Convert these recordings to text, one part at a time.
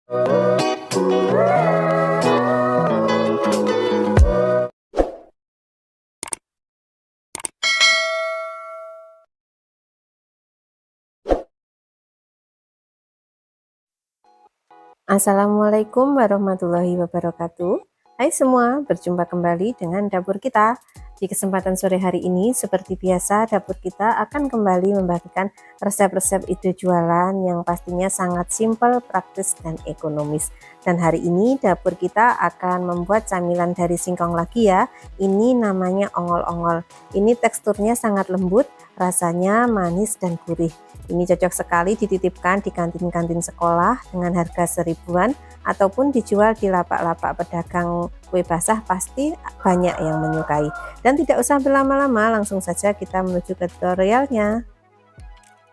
Assalamualaikum warahmatullahi wabarakatuh. Hai semua, berjumpa kembali dengan dapur kita. Di kesempatan sore hari ini, seperti biasa, dapur kita akan kembali membagikan resep-resep ide jualan yang pastinya sangat simpel, praktis, dan ekonomis. Dan hari ini dapur kita akan membuat camilan dari singkong lagi ya. Ini namanya ongol-ongol. Ini teksturnya sangat lembut, rasanya manis dan gurih. Ini cocok sekali dititipkan di kantin-kantin sekolah dengan harga seribuan ataupun dijual di lapak-lapak pedagang kue basah, pasti banyak yang menyukai. Dan tidak usah berlama-lama, langsung saja kita menuju ke tutorialnya.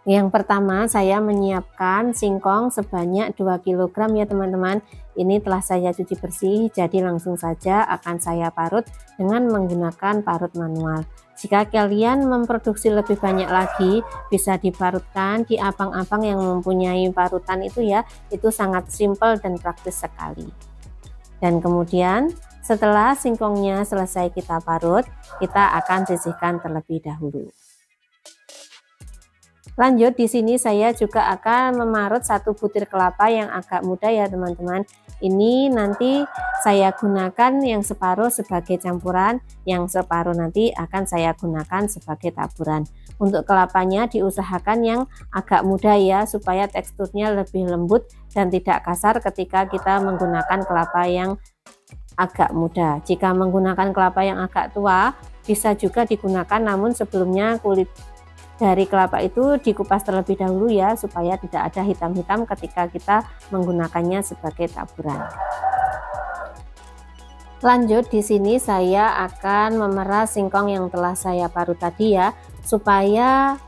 Yang pertama, saya menyiapkan singkong sebanyak 2 kg ya teman-teman. Ini telah saya cuci bersih, jadi langsung saja akan saya parut dengan menggunakan parut manual. Jika kalian memproduksi lebih banyak lagi, bisa diparutkan di abang-abang yang mempunyai parutan itu ya. Itu sangat simpel dan praktis sekali. Dan kemudian setelah singkongnya selesai kita parut, kita akan sisihkan terlebih dahulu. Lanjut, di sini saya juga akan memarut 1 butir kelapa yang agak muda ya teman-teman. Ini nanti saya gunakan yang separuh sebagai campuran, yang separuh nanti akan saya gunakan sebagai taburan. Untuk kelapanya diusahakan yang agak muda ya, supaya teksturnya lebih lembut dan tidak kasar ketika kita menggunakan kelapa yang agak muda. Jika menggunakan kelapa yang agak tua, bisa juga digunakan, namun sebelumnya kulit dari kelapa itu dikupas terlebih dahulu ya, supaya tidak ada hitam-hitam ketika kita menggunakannya sebagai taburan. Lanjut, di sini saya akan memeras singkong yang telah saya parut tadi ya, supaya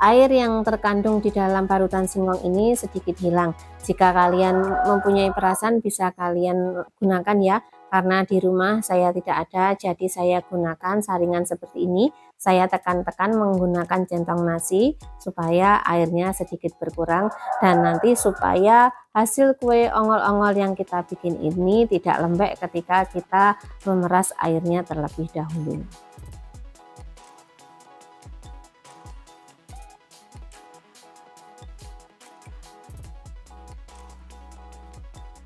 air yang terkandung di dalam parutan singkong ini sedikit hilang. Jika kalian mempunyai perasan, bisa kalian gunakan ya, karena di rumah saya tidak ada, jadi saya gunakan saringan seperti ini. Saya tekan-tekan menggunakan centong nasi supaya airnya sedikit berkurang, dan nanti supaya hasil kue ongol-ongol yang kita bikin ini tidak lembek ketika kita memeras airnya terlebih dahulu.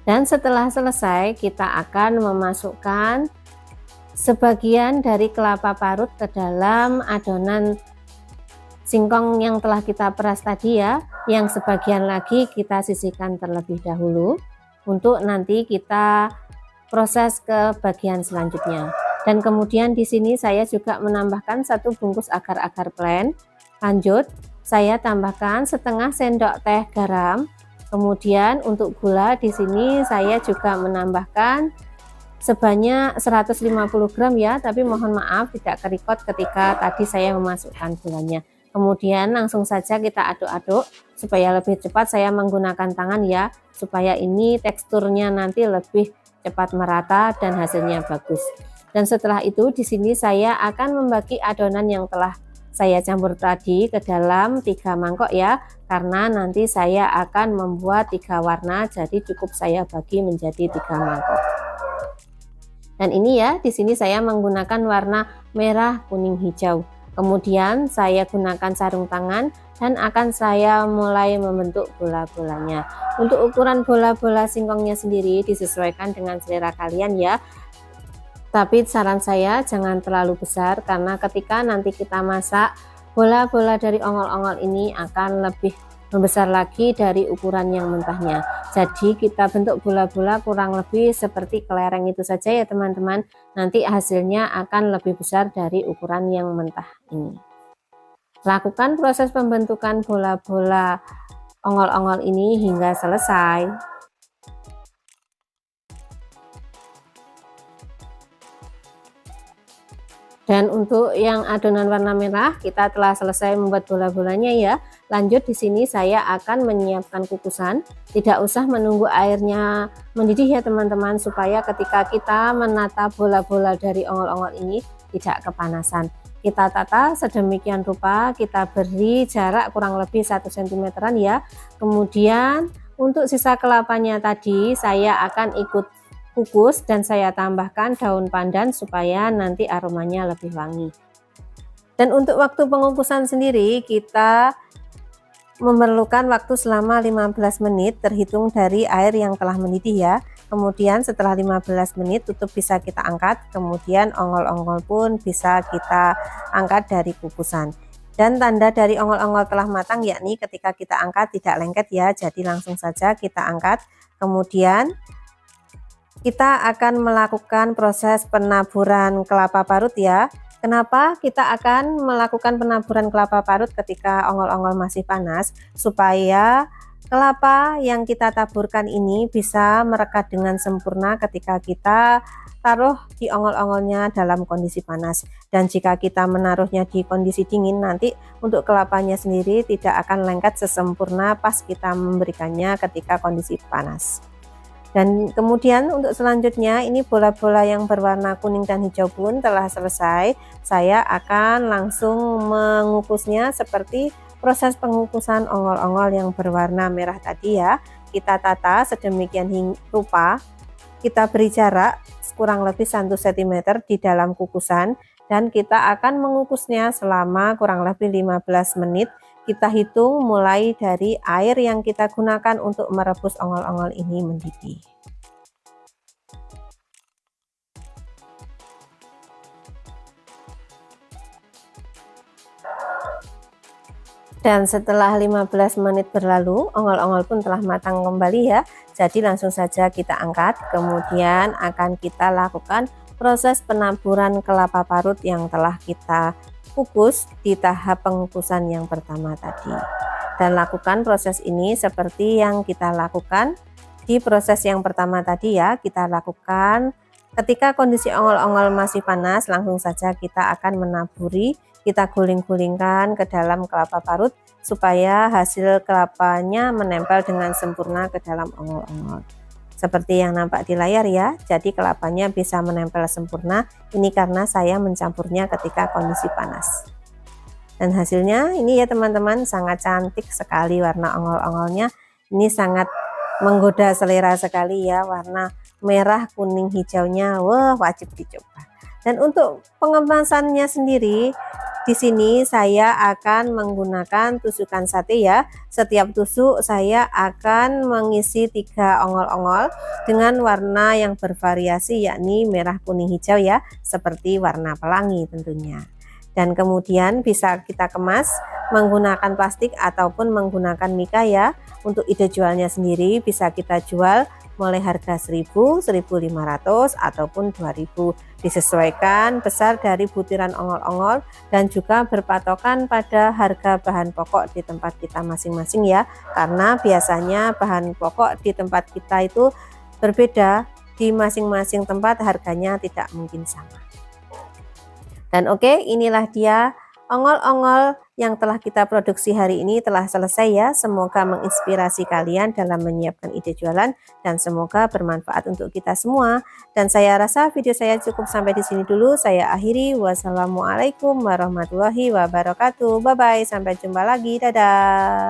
Dan setelah selesai, kita akan memasukkan sebagian dari kelapa parut ke dalam adonan singkong yang telah kita peras tadi ya. Yang sebagian lagi kita sisihkan terlebih dahulu untuk nanti kita proses ke bagian selanjutnya. Dan kemudian di sini saya juga menambahkan 1 bungkus agar-agar plain. Lanjut, saya tambahkan setengah sendok teh garam. Kemudian untuk gula di sini saya juga menambahkan sebanyak 150 gram ya, tapi mohon maaf tidak kerikot ketika tadi saya memasukkan gulanya. Kemudian langsung saja kita aduk-aduk supaya lebih cepat, saya menggunakan tangan ya, supaya ini teksturnya nanti lebih cepat merata dan hasilnya bagus. Dan setelah itu di sini saya akan membagi adonan yang telah saya campur tadi ke dalam 3 mangkok ya, karena nanti saya akan membuat 3 warna, jadi cukup saya bagi menjadi 3 mangkok. Dan ini ya, di sini saya menggunakan warna merah, kuning, hijau. Kemudian saya gunakan sarung tangan dan akan saya mulai membentuk bola-bolanya. Untuk ukuran bola-bola singkongnya sendiri disesuaikan dengan selera kalian ya. Tapi saran saya jangan terlalu besar, karena ketika nanti kita masak, bola-bola dari ongol-ongol ini akan lebih membesar lagi dari ukuran yang mentahnya. Jadi kita bentuk bola-bola kurang lebih seperti kelereng itu saja ya teman-teman. Nanti hasilnya akan lebih besar dari ukuran yang mentah ini. Lakukan proses pembentukan bola-bola ongol-ongol ini hingga selesai. Dan untuk yang adonan warna merah kita telah selesai membuat bola-bolanya ya. Lanjut, di sini saya akan menyiapkan kukusan. Tidak usah menunggu airnya mendidih ya teman-teman, supaya ketika kita menata bola-bola dari ongol-ongol ini tidak kepanasan. Kita tata sedemikian rupa, kita beri jarak kurang lebih 1 cm ya. Kemudian Untuk sisa kelapanya tadi saya akan ikut kukus dan saya tambahkan daun pandan supaya nanti aromanya lebih wangi. Dan untuk waktu pengukusan sendiri kita memerlukan waktu selama 15 menit terhitung dari air yang telah mendidih ya. Kemudian setelah 15 menit tutup bisa kita angkat, kemudian ongol-ongol pun bisa kita angkat dari kukusan. Dan tanda dari ongol-ongol telah matang yakni ketika kita angkat tidak lengket ya, jadi langsung saja kita angkat. Kemudian kita akan melakukan proses penaburan kelapa parut ya. Kenapa kita akan melakukan penaburan kelapa parut ketika ongol-ongol masih panas? Supaya kelapa yang kita taburkan ini bisa merekat dengan sempurna ketika kita taruh di ongol-ongolnya dalam kondisi panas. Dan jika kita menaruhnya di kondisi dingin, nanti untuk kelapanya sendiri tidak akan lengket sesempurna pas kita memberikannya ketika kondisi panas. Dan kemudian untuk selanjutnya ini bola-bola yang berwarna kuning dan hijau pun telah selesai. Saya akan langsung mengukusnya seperti proses pengukusan ongol-ongol yang berwarna merah tadi ya. Kita tata sedemikian rupa, kita beri jarak kurang lebih 1 cm di dalam kukusan dan kita akan mengukusnya selama kurang lebih 15 menit. Kita hitung mulai dari air yang kita gunakan untuk merebus ongol-ongol ini mendidih. Dan setelah 15 menit berlalu, ongol-ongol pun telah matang kembali ya. Jadi langsung saja kita angkat, kemudian akan kita lakukan proses penaburan kelapa parut yang telah kita kukus di tahap pengukusan yang pertama tadi. Dan lakukan proses ini seperti yang kita lakukan di proses yang pertama tadi ya. Kita lakukan ketika kondisi ongol-ongol masih panas, langsung saja kita akan menaburi. Kita guling-gulingkan ke dalam kelapa parut supaya hasil kelapanya menempel dengan sempurna ke dalam ongol-ongol. Seperti yang nampak di layar ya, jadi kelapanya bisa menempel sempurna. Ini karena saya mencampurnya ketika kondisi panas. Dan hasilnya ini ya teman-teman, sangat cantik sekali warna ongol-ongolnya. Ini sangat menggoda selera sekali ya, warna merah, kuning, hijaunya. Wah, wajib dicoba. Dan untuk pengemasannya sendiri, di sini saya akan menggunakan tusukan sate ya. Setiap tusuk saya akan mengisi 3 ongol-ongol dengan warna yang bervariasi yakni merah, kuning, hijau ya, seperti warna pelangi tentunya. Dan kemudian bisa kita kemas menggunakan plastik ataupun menggunakan mika ya. Untuk ide jualnya sendiri bisa kita jual mulai harga 1.000, 1.500 ataupun 2.000, disesuaikan besar dari butiran ongol-ongol dan juga berpatokan pada harga bahan pokok di tempat kita masing-masing ya, karena biasanya bahan pokok di tempat kita itu berbeda, di masing-masing tempat harganya tidak mungkin sama. Dan oke, inilah dia ongol-ongol yang telah kita produksi hari ini telah selesai ya. Semoga menginspirasi kalian dalam menyiapkan ide jualan dan semoga bermanfaat untuk kita semua. Dan saya rasa video saya cukup sampai di sini dulu. Saya akhiri. Wassalamualaikum warahmatullahi wabarakatuh. Bye bye. Sampai jumpa lagi. Dadah.